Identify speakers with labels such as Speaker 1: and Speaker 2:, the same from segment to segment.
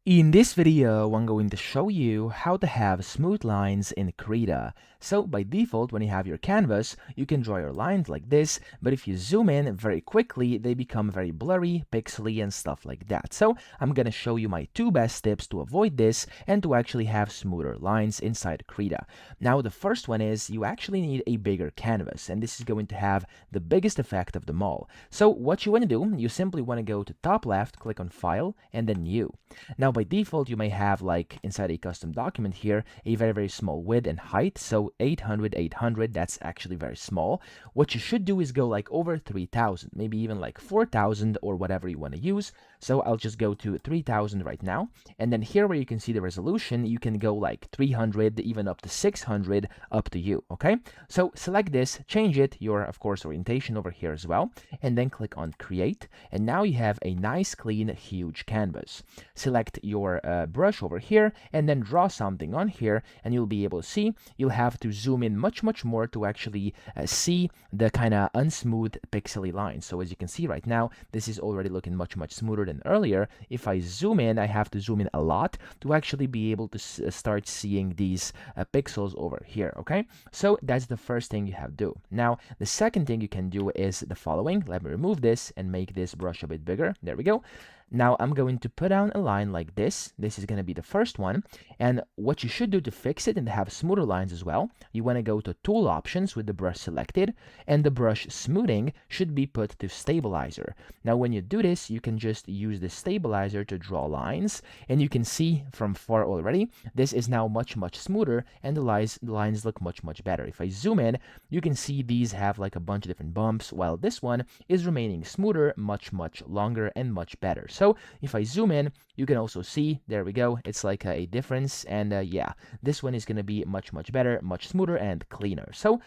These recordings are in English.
Speaker 1: In this video, I'm going to show you how to have smooth lines in Krita. So by default, when you have your canvas, you can draw your lines like this, but if you zoom in very quickly, they become very blurry, pixely, and stuff like that. So I'm gonna show you my two best tips to avoid this and to actually have smoother lines inside Krita. Now, the first one is you actually need a bigger canvas, and this is going to have the biggest effect of them all. So what you wanna do, you simply wanna go to top left, click on File, and then New. Now, by default, you may have, like inside a custom document here, a very small width and height. So 800, that's actually very small. What you should do is go like over 3000, maybe even like 4000 or whatever you want to use. So I'll just go to 3000 right now. And then here where you can see the resolution, you can go like 300, even up to 600, up to you. Okay. So select this, change it, your, of course, orientation over here as well. And then click on Create. And now you have a nice, clean, huge canvas. Select your brush over here and then draw something on here, and you'll be able to see. You'll have to zoom in much more to actually see the kind of unsmooth pixely lines. So as you can see right now, this is already looking much smoother than earlier. If I zoom in, I have to zoom in a lot to actually be able to start seeing these pixels over here. Okay, so that's the first thing you have to do. Now the second thing you can do is the following. Let me remove this and make this brush a bit bigger. There we go. Now I'm going to put down a line like this. This is going to be the first one. And what you should do to fix it and have smoother lines as well, you want to go to Tool Options with the brush selected, and the brush smoothing should be put to Stabilizer. Now when you do this, you can just use the stabilizer to draw lines, and you can see from far already, this is now much smoother, and the lines look much better. If I zoom in, you can see these have like a bunch of different bumps, while this one is remaining smoother, much longer, and much better. So if I zoom in, you can also see, there we go, it's like a difference. And yeah, this one is going to be much better, much smoother and cleaner. So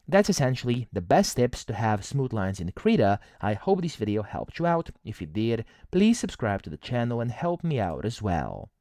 Speaker 1: that's essentially the best tips to have smooth lines in Krita. I hope this video helped you out. If it did, please subscribe to the channel and help me out as well.